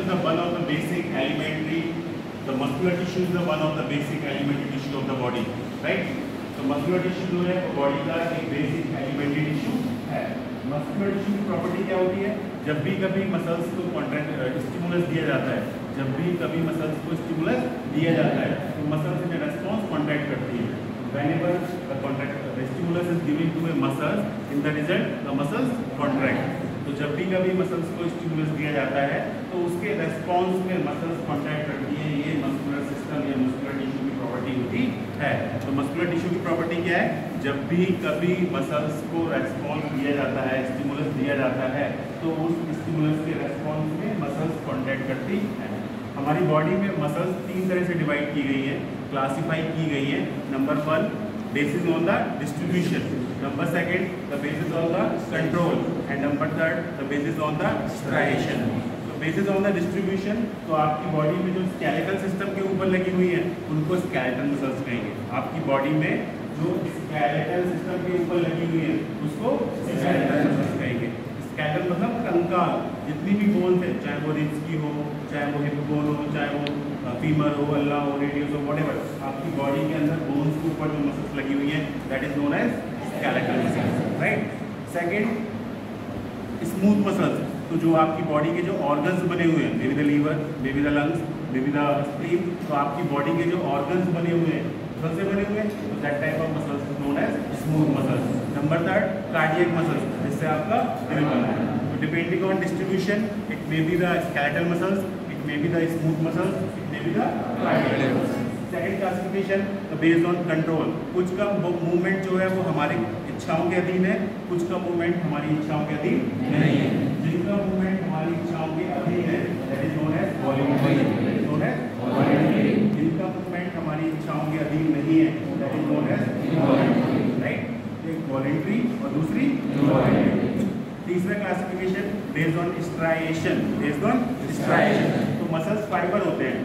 the one of the basic elementary, the muscular tissue is the one of the basic elementary tissue of the body, right? तो muscular tissue जो है वो body का एक basic elementary tissue है। Muscular tissue की property क्या होती है? जब भी कभी मसल्स को कॉन्ट्रैक्ट स्टिमुलस दिया जाता है, जब भी कभी मसल्स को स्टिमुलस दिया जाता है तो मसल्स में रेस्पॉन्स कॉन्ट्रैक्ट करती है। Whenever the stimulus is given to a muscle, in the result the muscles contract. तो जब भी कभी मसल्स को स्टिमुलस दिया जाता है तो उसके रेस्पॉन्स में मसल्स कॉन्ट्रैक्ट करती है। ये मस्कुलर सिस्टम या मस्कुलर टिश्यू की प्रॉपर्टी होती है। तो मस्कुलर टिश्यू की प्रॉपर्टी क्या है? जब भी कभी मसल्स को रेस्पॉन्स दिया जाता है, स्टिमुलस दिया जाता है, तो उस स्टिमुलस के रेस्पॉन्स में मसल्स कॉन्ट्रैक्ट करती है। हमारी बॉडी में मसल्स 3 तरह से डिवाइड की गई है, क्लासीफाई की गई है। Number 1, basis on the distribution, number 2 the basis on the control, and number 3 the basis on the striation. तो बेसिस ऑन द डिस्ट्रीब्यूशन, तो आपकी बॉडी में जो स्केलेटल सिस्टम के ऊपर लगी हुई है उनको स्केलेटल मसल्स कहेंगे। आपकी बॉडी में जो स्केलेटल सिस्टम के ऊपर लगी हुई है उसको स्केलेटल मसल्स कहेंगे। स्केलेटल मतलब कंकाल, जितनी भी बोन्स है, चाहे वो रिब्स की हो, चाहे वो हिप बोन हो, चाहे वो फीमर हो, अल्ला हो, रेडियस हो, व्हाटएवर, आपकी बॉडी के अंदर बोन्स के ऊपर जो मसल्स लगी हुई है that is known as skeletal muscles, right. Second, smooth muscles, तो जो आपकी बॉडी के जो ऑर्गन्स बने हुए हैं, may be the liver, may be the lungs, may be the spleen, तो आपकी बॉडी के जो ऑर्गन्स बने हुए हैं कौन से बने हुए हैं, तो that type of muscles is known as smooth muscles. Number 3 cardiac muscles, जिससे आपका दिल बना है। तो depending on distribution it may be the skeletal muscles, it may be the smooth muscles, it may be the cardiac muscles. Second classification based on control, कुछ का movement जो है वो हमारी इच्छाओं के अधीन है, कुछ का मूवमेंट हमारी इच्छाओं के अधीन नहीं है। जिनका मूवमेंट हमारी इच्छाओं के अधीन है that is known as voluntary, known as voluntary. जिनका मूवमेंट हमारी इच्छाओं के अधीन नहीं है that is known as involuntary, right. एक वॉलंटरी और दूसरी इनवॉलंटरी। तीसरा classification based on striation, based on striation, तो मसल्स फाइबर होते हैं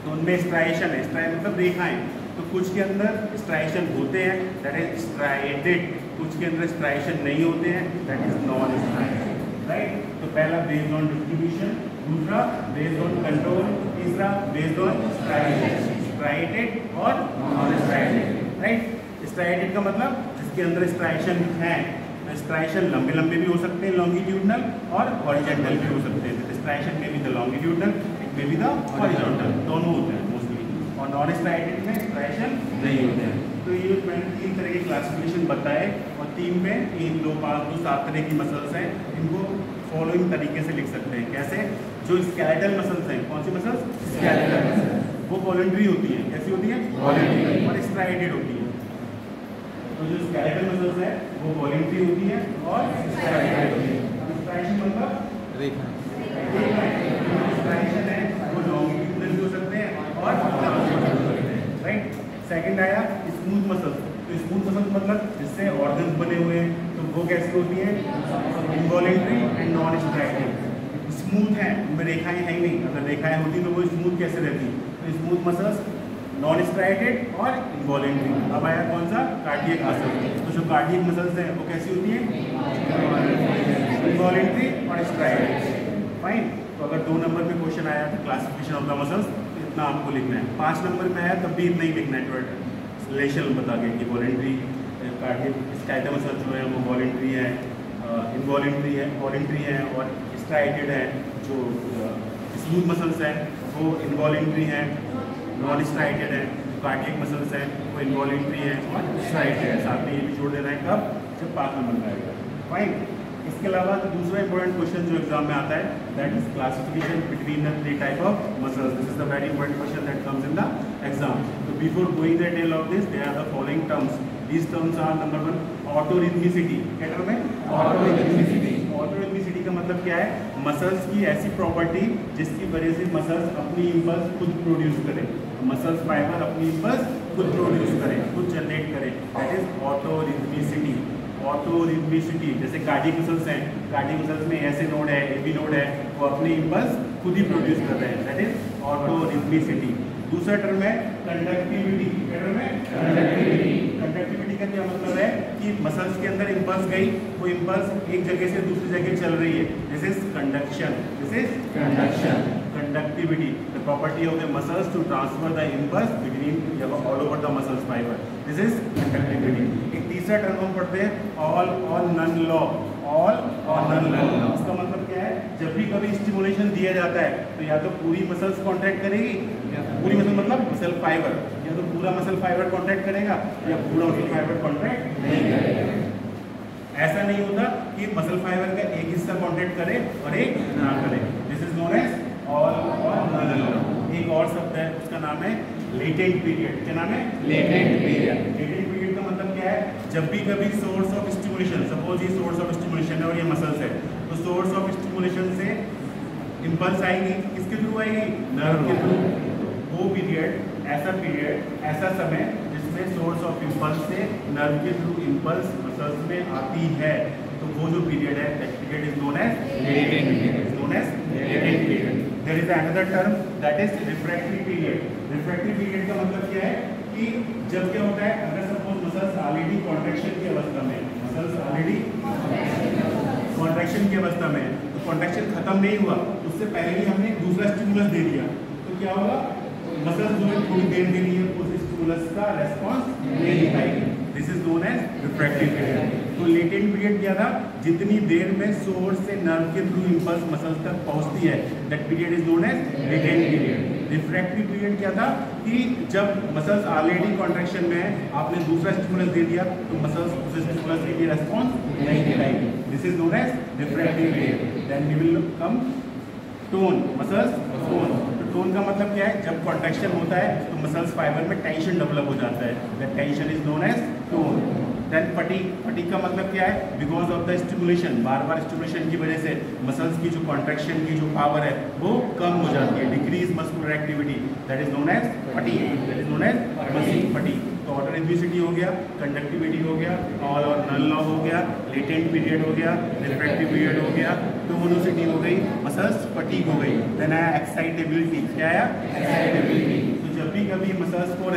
तो उनमें स्ट्राइएशन है। स्ट्राइ मतलब रेखाएं, तो कुछ के अंदर स्ट्राइएशन होते हैं दैट इज स्ट्राइएटेड, कुछ के अंदर स्ट्राइएशन नहीं होते हैं that is non striated, right. तो पहला बेस्ड ऑन डिस्ट्रीब्यूशन, दूसरा बेस्ड ऑन कंट्रोल, तीसरा बेस्ड ऑन स्ट्राइएशन, स्ट्राइएटेड और नॉन स्ट्राइएटेड, राइट। स्ट्राइएटेड का मतलब जिसके अंदर स्ट्राइएशन है, स्ट्राइएशन लंबे लंबे भी हो सकते हैं लॉन्गिट्यूडनल और हॉरिजॉन्टल भी हो सकते हैं। स्ट्राइएशन में भी द लॉन्गिट्यूडनल, इट में भी द हॉरिजॉन्टल, दोनों होते हैं मोस्टली। और नॉन स्ट्राइएटेड में स्ट्राइएशन नहीं होते हैं। तो ये मैंने 3 तरह के क्लासिफिकेशन बताए और 3 में 3, 2, 5, 2, 7 तरह की मसल्स हैं। इनको फॉलोइंग तरीके से लिख सकते हैं। कैसे? जो स्केलेटल मसल्स हैं, कौन सी मसल्स? स्केलेटल मसल्स, वो वॉलंटरी होती है। कैसी होती है? वॉलंटरी। और स्ट्राइएटेड होती है। तो जो स्केलेटल मसल्स है वो वॉलंटरी होती है और स्ट्राइएटेड होती है। स्ट्राइएशन मतलब रेखा, स्ट्राइएशन है वो लॉन्गिट्यूडनल भी हो सकते हैं और हॉरिजॉन्टल भी हो सकते हैं, राइट। सेकंड आया स्मूथ मसल्स, तो स्मूथ मसल्स मतलब जिससे ऑर्गन्स बने हुए हैं, तो वो कैसी होती है? Involuntary and non striated. Smooth है, उनमें रेखाएं हैं नहीं, अगर रेखाएं होती तो वो स्मूथ कैसे रहती? तो स्मूथ मसल्स नॉन स्ट्राइएटेड और इनवॉलंटरी। अब आया कौन सा? Cardiac muscles. तो जो कार्डियक मसल्स हैं वो कैसी होती हैं? इनवॉलंटरी और स्ट्राइएटेड, फाइन। तो अगर 2 नंबर में क्वेश्चन आया तो क्लासिफिकेशन ऑफ द मसल्स, तो इतना आपको लिखना है। 5 नंबर में आया तब भी इतना ही लिखना है, रिलेशन बता के कि वॉलंटरी, कार्डियक स्केलेटल मसल्स जो है वो वॉलंटरी है, इनवॉलंटरी है, वॉलंटरी है और स्ट्राइएटेड है। जो स्मूथ मसल्स हैं वो इनवॉलंटरी है, नॉन स्ट्राइएटेड है। कार्डियक मसल्स हैं वो इनवॉलंटरी है और स्ट्राइएटेड है। साथ में ये भी जोड़ देना है कब? जब 5 नंबर में आएगा, फाइन। इसके अलावा दूसरा इंपॉर्टेंट क्वेश्चन जो एग्जाम में आता है that is classification between the 3 type of muscles. This is the very important question that comes in the exam. तो before going the detail of this there are the following terms. These terms are number 1 autorhythmicity. क्या term है? ऑटोरिथमिसिटी। ऑटोरिथमिसिटी का मतलब क्या है? Muscles की ऐसी property जिसकी वजह से मसल्स अपनी इम्पल्स खुद प्रोड्यूस करें, मसल्स फाइबर अपनी इम्पल्स खुद प्रोड्यूस करें, खुद जनरेट करें, दैट इज ऑटोरिथमिसिटी। ऑटोरिथमिसिटी, जैसे कार्डियक मसल्स हैं, कार्डियक मसल्स में ऐसे नोड है, एबी नोड है, वो अपनी इम्पल्स खुद ही प्रोड्यूस कर रहे हैं, दैट इज ऑटोरिथमिसिटी। दूसरा टर्म है कंडक्टिविटी। क्या टर्म है? कंडक्टिविटी। कंडक्टिविटी का क्या मतलब है कि मसल्स के अंदर इंपल्स गई, वो इंपल्स एक जगह से दूसरी जगह चल रही है। This is conduction. This is conduction. Conductivity, the property of the muscles to transfer the impulse between all over the muscles fibre. This is conductivity. एक तीसरा टर्म हम पढ़ते हैं all or none law. All or none law, इसका मतलब क्या है? जब भी कभी स्टिमुलेशन दिया जाता है तो या तो पूरी मसल्स कॉन्ट्रैक्ट करेगी, पूरी मसल मतलब मसल फाइबर, या तो पूरा मसल फाइबर कॉन्ट्रैक्ट करेगा या पूरा मसल फाइबर कॉन्ट्रैक्ट नहीं करेगा। ऐसा नहीं होता कि मसल फाइबर का एक हिस्सा कॉन्ट्रैक्ट करे और एक ना करे। This is known as all or none law. एक और शब्द है, उसका नाम है लेटेंट पीरियड। क्या नाम है? Latent period. लेटेंट पीरियड का मतलब क्या है? जब भी कभी सोर्स ऑफ स्टिमुलेशन, सपोज ये सोर्स ऑफ स्टिमुलेशन है और ये मसल्स है, तो सोर्स ऑफ स्टिमुलेशन से इंपल्स आएगी, किसके थ्रू आएगी? नर्व के थ्रू। वो पीरियड, ऐसा समय जिसमें सोर्स ऑफ इंपल्स से नर्व के थ्रू इंपल्स मसल्स में आती है, तो वो जो पीरियड है, that period is known as latent period. Known as latent period. There is another term that is refractory period. Refractory period का मतलब क्या है कि जब क्या होता है, अगर सपोज मसल्स ऑलरेडी कॉन्ट्रैक्शन की अवस्था में, मसल्स ऑलरेडी कॉन्ट्रैक्शन की अवस्था में, तो कॉन्ट्रैक्शन खत्म नहीं हुआ, उससे पहले ही हमने दूसरा स्टिमुलस दे दिया, तो क्या होगा? मसल्स जो है थोड़ी देर के लिए उस स्टिमुलस का रेस्पॉन्स नहीं दिखाएगी। This is known as refractory period. तो लेटेंट पीरियड क्या था? जितनी देर में सोर्स से नर्व के थ्रू इंपल्स मसल्स तक पहुंचती है, that period is known as latent period. Refractory period क्या था कि जब मसल्स ऑलरेडी कॉन्ट्रैक्शन में है, आपने दूसरा स्टिमुलस दे दिया, तो मसल्स उस स्टिमुलस के लिए रेस्पॉन्स नहीं दिखाएगी। This is known as refractory period. Then we will come tone, muscles tone. Tone का मतलब क्या है? जब कॉन्ट्रैक्शन होता है तो मसल्स फाइबर में टेंशन डेवलप हो जाता है, that tension is known as tone. Then fatigue. Fatigue का मतलब क्या है? बिकॉज ऑफ द स्टिमुलेशन, बार बार स्टिमुलेशन की वजह से मसल्स की जो कॉन्ट्रैक्शन की जो पावर है वो कम हो जाती है, decrease muscular activity, that is known as fatigue. That is known as muscle fatigue. तो ऑर्डर रिड्यूसिटी हो गया, कंडक्टिविटी हो गया, ऑल और नन लॉ हो गया, लेटेंट पीरियड हो गया, रिफ्रैक्टरी पीरियड हो गया, टोनोसिटी हो गई, मसल्स फटीग हो गई। देन आया एक्साइटेबिलिटी। क्या आया? एक्साइटेबिलिटी। तो जब भी कभी मसल्स को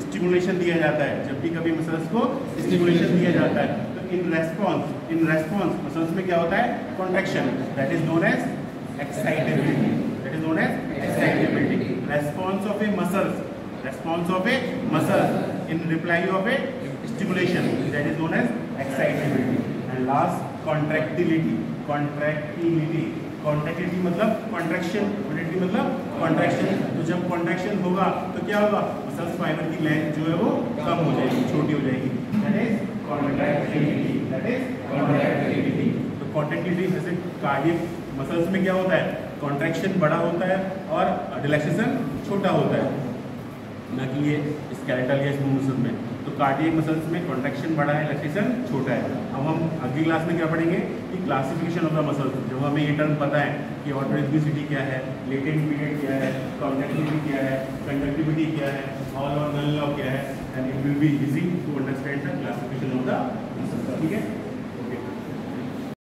स्टिमुलेशन दिया जाता है, जब भी कभी मसल्स को स्टिमुलेशन दिया जाता है, तो इन रेस्पॉन्स मसल्स में क्या होता है? Contraction, that is known as excitability. That is known as excitability. Response of a muscle in reply of a stimulation, that is known as excitability. And last, contractility मतलब contraction, contractility मतलब contraction। तो जब contraction होगा तो क्या होगा? Muscles fibre की length जो है वो कम हो जाएगी, छोटी हो जाएगी, that is contractility। तो contractility जैसे कार्डियक मसल्स में क्या होता है? कॉन्ट्रैक्शन बड़ा होता है और रिलैक्सेशन छोटा होता है, ना कि ये स्केलेटल या स्मूथ मसल में। तो कार्डियक मसल्स में कॉन्ट्रैक्शन बड़ा है, रिलैक्सेशन छोटा है। अब हम अगली क्लास में क्या पढ़ेंगे कि क्लासिफिकेशन ऑफ द मसल्स। जब हमें ये टर्म पता है कि ऑर्डर रिड्यूसिटी क्या है, लेटेंट पीरियड क्या है, कॉन्ट्रैक्टिविटी क्या है, कंडक्टिविटी क्या है, ऑल और नन लॉ क्या है, and it will be easy to understand the classification of the muscles. ठीक है।